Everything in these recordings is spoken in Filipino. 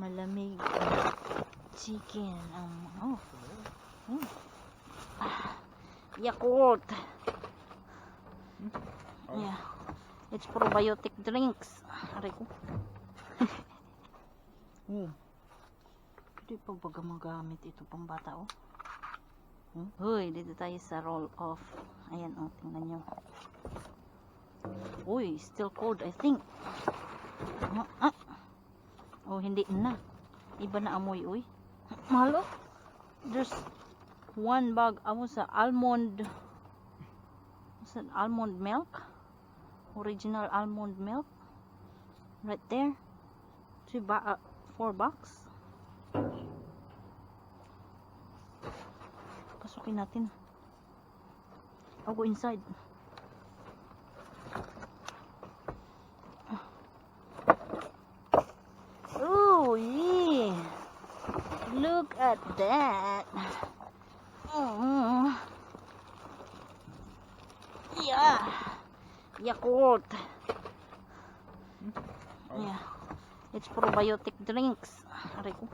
Malamig. Chicken. Yakult. Yeah. It's probiotic drinks. Aray ko. Pwede pa baga magamit ito pang bata, oh. Hoy, dito tayo sa roll off. Ayan, oh, tingnan nyo. Uy, still cold, I think. Oh, hindi na. Iba na amoy, uy. Mahal, oh. There's one bag. Sa almond. What's that? Almond milk? Original almond milk. Right there. 4 bucks. Pasukin natin. I'll go inside. Oh, yeah. Look at that. Yeah. Yakult. Yeah. It's probiotic drinks. Aray ko.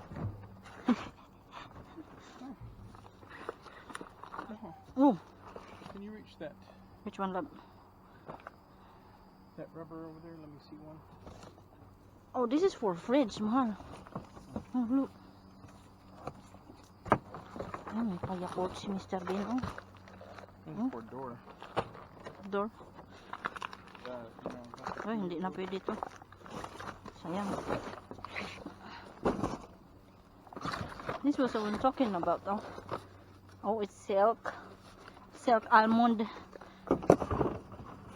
Oh. Can you reach that? Which one, love? That rubber over there? Let me see one. Oh, this is for fridge, mahal. Oh, look. Ay, may pa-Yakult si Mr. Bean, oh. For door. Door. You know, Ay, hindi na pwede to. Sayang. This was what I'm talking about, oh. Oh, it's silk. Silk almond.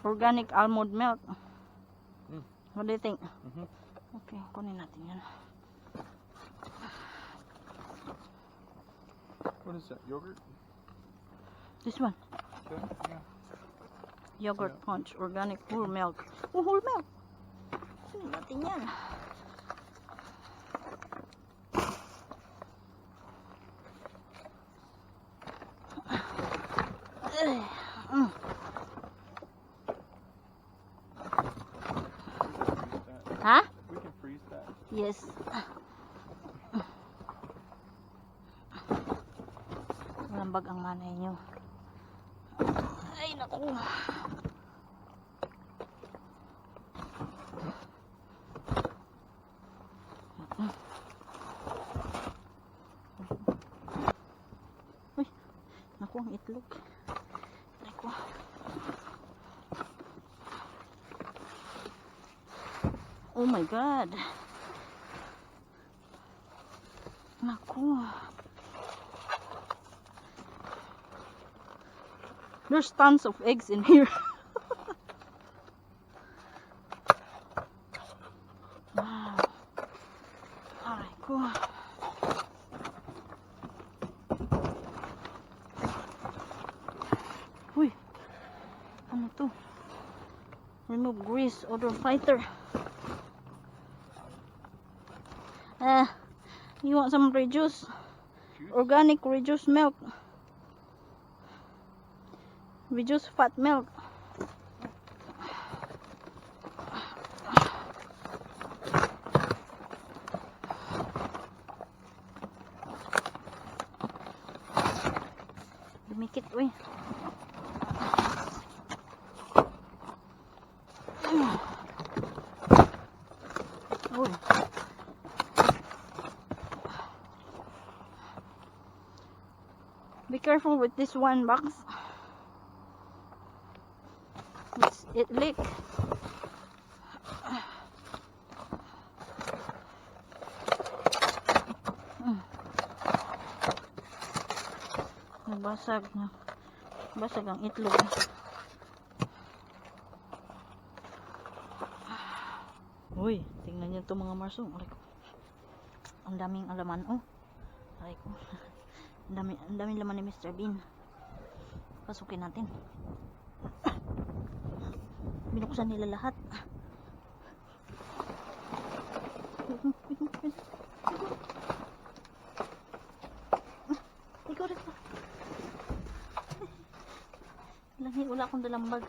Organic almond milk. What do you think? Okay, kunin natin yan. What is that? Yogurt? This one. Okay, yeah. Yogurt punch. Organic whole milk. Oh, whole milk. Kunin natin yan. Huh? We can freeze that. Yes. Lambag ang manay nyo. Ay, naku. Uy, naku ang itlog. Naku. Oh my God. Naku. There's tons of eggs in here. Wow. Aray ko. Uy. Ano to? Remove grease, odor fighter. You want some reduce? Organic reduced milk. Reduced fat milk. Dumikit, uy. Uy. Be careful with this one box. It leak. Nabasag na. Basag ang itlog. Uy, tingnan niyo to mga marsong. Ang daming alaman, oh. Aray ko. Ang daming laman ni Mr. Bean. Pasukin natin. Binuksan nila lahat. Ikaw rin pa. Wala akong dalang bag.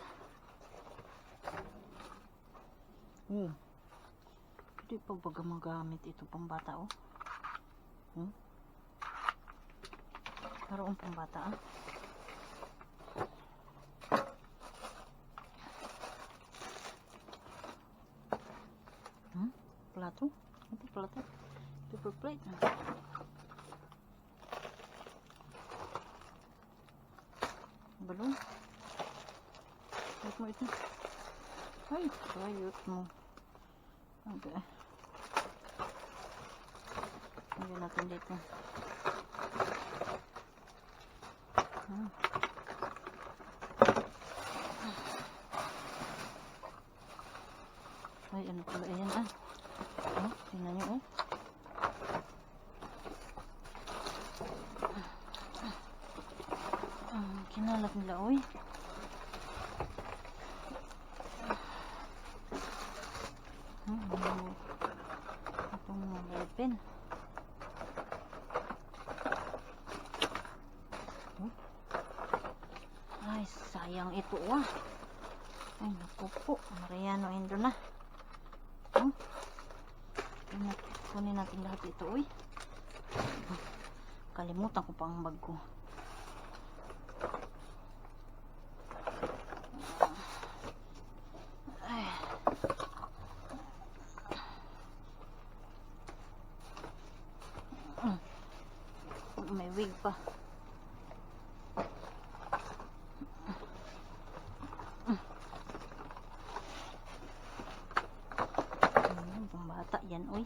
Pwede Pwede pa baga magamit ito pang bata, oh. Karoon pang bata, ah. Plato? Apa plato? Paper plate. Balon. Ayot mo ito. Ay, ayot mo. Okay. Lagyan natin dito. Ay, ano pala yan, ah. Tingnan nyo, oh. Kinalat nila, oy. Itong mga pen. Ay, sayang ito, ah. Ay, naku po. Mariano, indo na. Kunin natin lahat ito, uy. Kalimutan ko pa ang bag ko. Ay. May wig pa. Pambata yan, uy.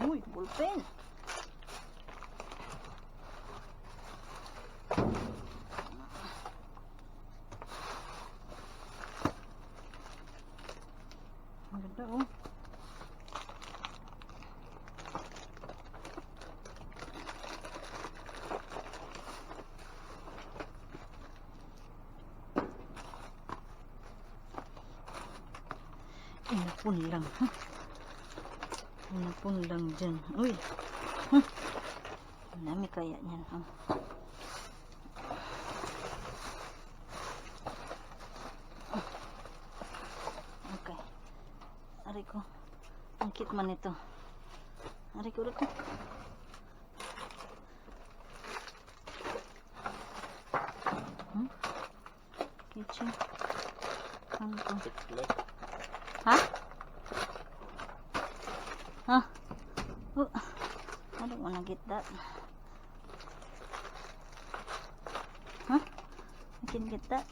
Uy, ballpen. Ang ganda, oh. Inapon lang, ha? Inapon lang dyan. Uy! Ang dami kaya niyan, ha? Okay. Ari ko. Ang cute man ito. Ari ko rito. Kitchen. Ano to? Ha? Huh? Oh, I don't want to get that. Huh? I can get that.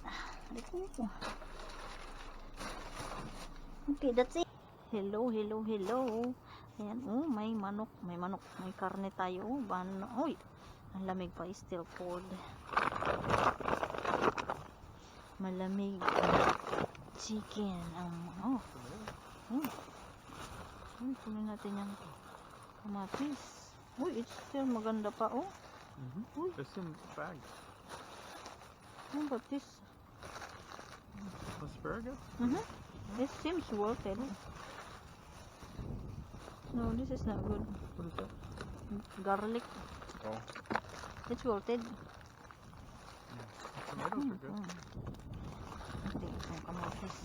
Okay, that's it. Hello, hello, hello. Ayan, oh, may manok. May manok. May karne tayo. Oh, uy, ang lamig pa. Still cold. Malamig. Chicken. Oh. Kunin natin yung kamatis. Uy, it's still maganda pa, oh. Uy. It's in the bag. Oh, but this... Asparagus? This seems wilted. No, this is not good. What is that? Garlic. Oh. It's wilted. Tomatoes are good. Ito yung kamatis.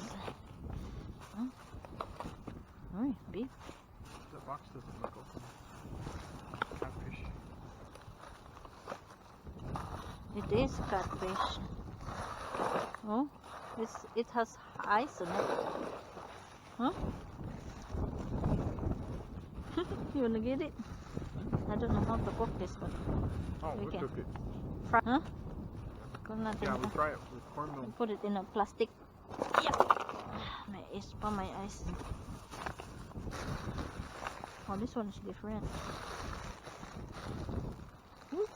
Uy, beef. That box doesn't look open. Catfish. It is catfish. Oh, it has eyes on it. Huh? You wanna get it? I don't know how to cook this, but Oh, we we'll can. cook it. Fry. Huh? Kung natin Yeah, ito. we'll try it with cornmeal. Put it in a plastic. Yep. May ice pa, may ice. Oh, this one is different. Ooh,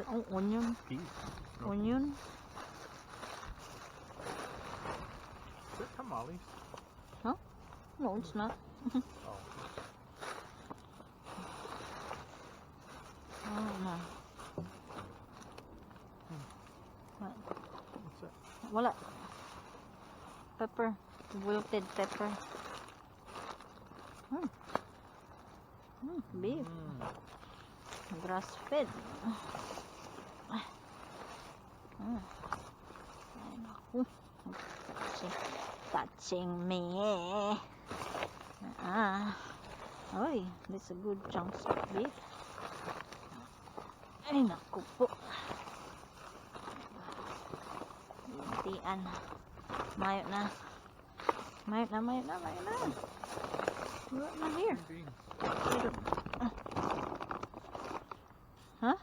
oh, onion. Peas. No. Onion. Is that tamales? No, it's not. Oh. Oh, no. What? What's that? Wala. Pepper. Wilted pepper. Beef. Grass fed. Ay, naku. Touching me. Oy, that's a good chunks of beef. Ay, naku po. Lintian. Mayo na. Mayo na. Wala na here. Beans. Huh?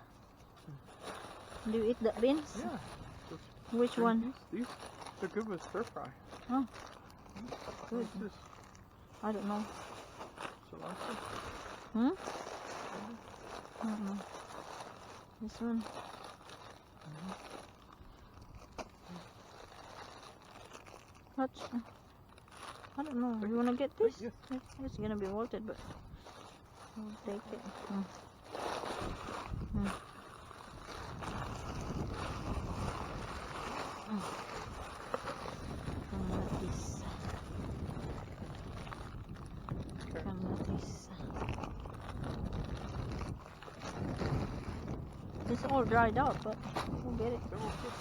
Do you eat the beans? Yeah. Which Green one? beans. These, they're good with stir fry. Oh, good. What's this? I don't know. Cilantro? Hmm? I don't know. This one. What's? I don't know. You wanna get this? Yes. It's gonna be wilted, but we'll take it. Kamatis. Okay. Kamatis. It's all dried out, but we'll get it. They're all good.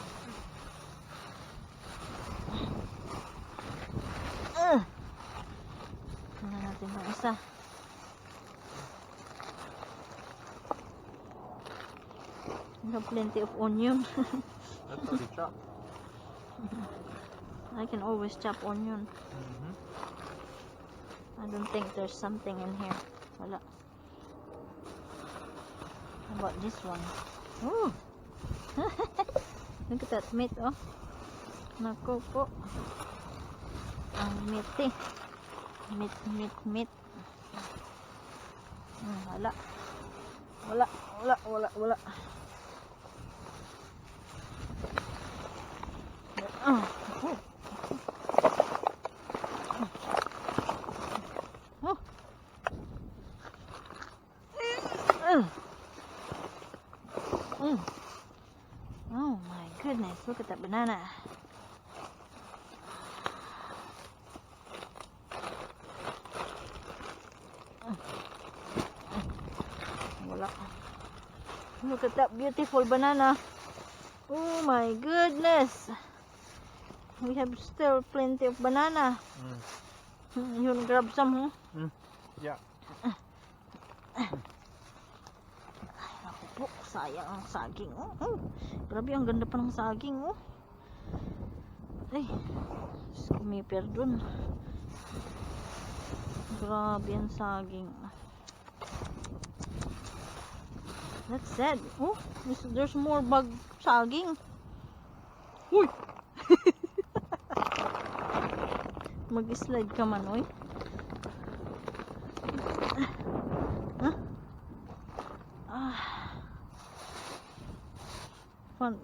Tingnan natin yung isa. We have plenty of onion. That's already chopped. I can always chop onion. Mm-hmm. I don't think there's something in here. Wala. How about this one? Ooh! Look at that meat, oh. Naku po. Ang meaty. Meat. Wala. Oh. Oh my goodness, look at that banana. Wala. Look at that beautiful banana. Oh my goodness. We have still plenty of banana. You wanna grab some, huh? Yeah. Ay, naku po, sayang ang saging. Oh, grabe, ang ganda pa ng saging, oh. Ay, me perdon. Grabe ang saging. That's sad. Oh, there's more bug saging. Uy! Mag-slide ka man, oy. Fun.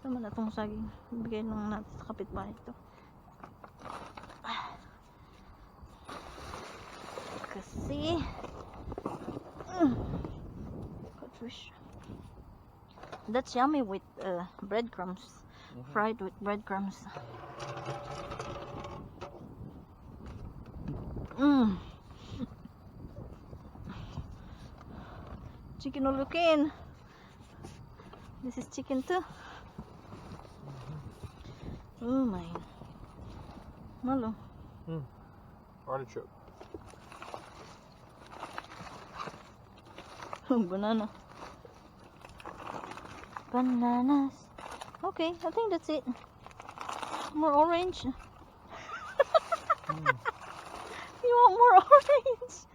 Sama na itong saging. Bigay lang natin sa kapitbahay ito. Kasi catfish. That's yummy with breadcrumbs. Fried with breadcrumbs. Chicken ulukin. This is chicken too. Oh my. Malo. Artichoke. Banana. Bananas. Okay, I think that's it. More orange. You want more orange?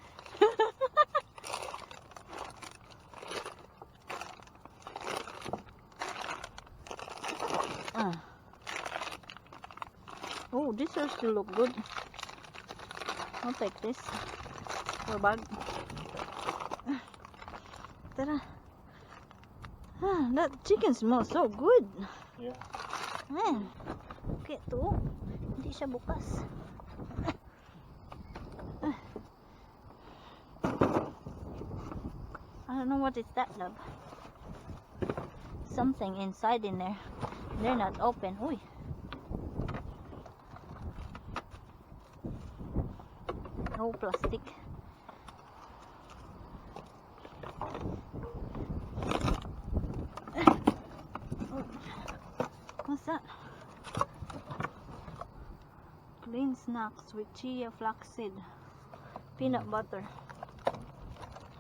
Oh, this will still look good. I'll take this for a bag. Tara. That chicken smells so good. Yeah. Man. Okay, ito. Hindi siya bukas. don't know what is that, love. Something inside in there. They're not open. Uy. No plastic. What's that? Clean snacks with chia flaxseed, peanut butter.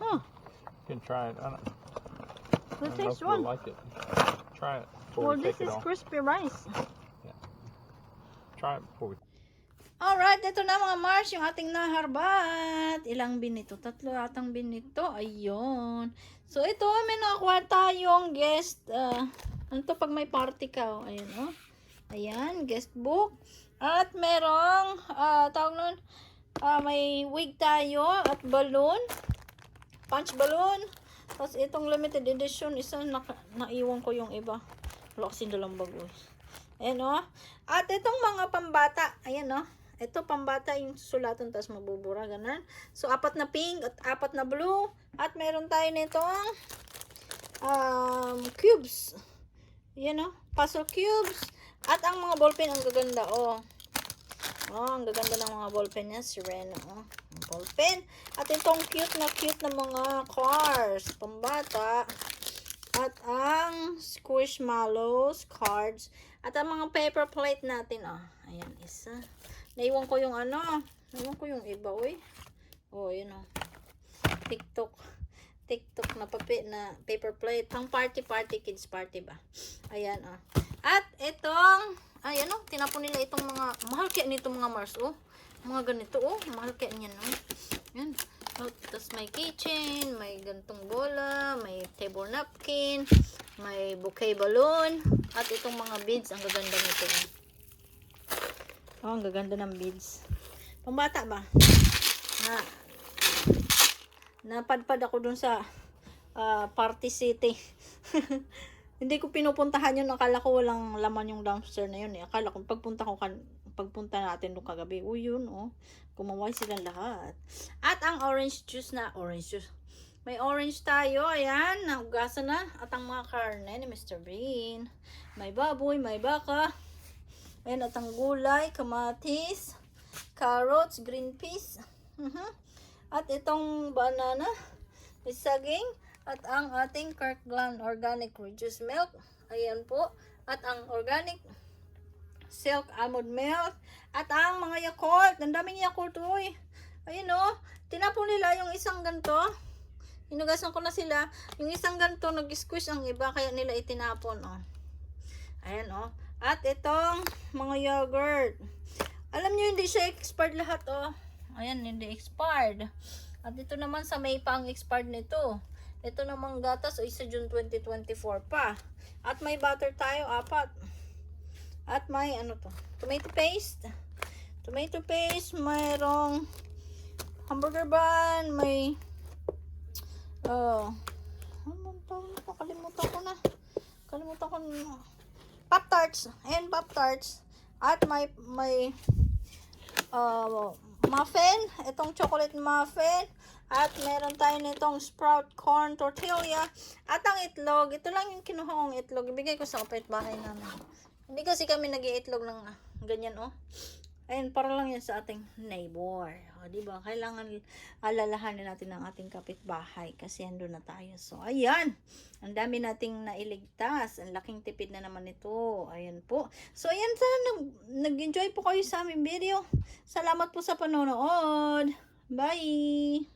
You can try it. I don't We'll know if taste you'll one. like it. Try it before Well, we this take it is off. crispy rice. Try it before we. Alright, ito na mga Mars, yung ating naharbat. Ilang bin ito? 3 atang bin ito. Ayun. So, ito, may nakakuha tayong guest. Ano to pag may party ka? Oh. Ayan, oh. Ayan, guest book. At merong, tawag nun, may wig tayo at balloon. Punch balloon. Tapos, itong limited edition, isa, naiwan ko yung iba. Wala kasi dalang bago. Ayan, oh. At itong mga pambata. Ayan, oh. Ito, pambata yung susulatan, tapos mabubura, ganun. So, 4 na pink at 4 na blue. At meron tayo nitong cubes. Yan, oh. Puzzle cubes. At ang mga ballpen, ang gaganda, oh. Oh, ang gaganda ng mga ballpen niya. Si Ren, oh. Ballpen. At itong cute na mga cars. Pambata. At ang squishmallows, cards. At ang mga paper plate natin, oh. Ayan, isa. Naiwan ko yung ano. Naiwan ko yung iba, uy. Oh, yun, oh. TikTok na paper plate. Pang party, kids party ba? Ayan, oh. At itong, ayan, oh. Tinapon nila itong mga, mahal kaya nito mga Mars, oh. Mga ganito, oh. Mahal kaya niyan, oh. Yan. Oh, tapos may keychain, may gantong bola, may table napkin, may bouquet balloon, at itong mga beads, ang gaganda nito. Oh, ang gaganda ng beads. Pambata ba? Napadpad ako dun sa Party City. Hindi ko pinupuntahan yun. Akala ko walang laman yung dumpster na yun. Akala ko pagpunta natin nung kagabi. Uy, yun, oh. Kumaway silang lahat. At ang orange juice. May orange tayo. Ayan, nahugasan na. At ang mga karne ni Mr. Bean. May baboy, may baka. Ayan, at ang gulay, kamatis, carrots, green peas. At itong banana, saging. At ang ating Kirkland Organic Reduced Milk. Ayan po. At ang organic silk almond milk. At ang mga Yakult. Ang daming Yakult, uy. Ayun, oh. Tinapon nila yung isang ganito. Hinugasan ko na sila. Yung isang ganito, nag-squish ang iba. Kaya nila itinapon, oh. Ayan, oh. At itong mga yogurt. Alam nyo, hindi siya expired lahat, oh. Ayan, hindi expired. At ito naman sa May pa ang expired nito. Ito namang gatas, o isa June 2024 pa. At may butter tayo, 4. At may, ano to? Tomato paste. Tomato paste, mayroong hamburger bun, may, kalimutan ko na. Pop-tarts. Ayan, Pop-tarts. At may muffin. Itong chocolate muffin. At meron tayo nitong sprout corn tortilla. At ang itlog. Ito lang yung kinuha kong itlog. Ibigay ko sa kapitbahay namin. Hindi kasi kami nag-iitlog ng ganyan, oh. Ayun, para lang yan sa ating neighbor. O, diba? Kailangan alalahanin natin ang ating kapitbahay kasi ando na tayo. So, ayan. Ang dami nating nailigtas. Ang laking tipid na naman ito. Ayan po. So, ayan. Sana nag-enjoy po kayo sa aming video. Salamat po sa panonood. Bye!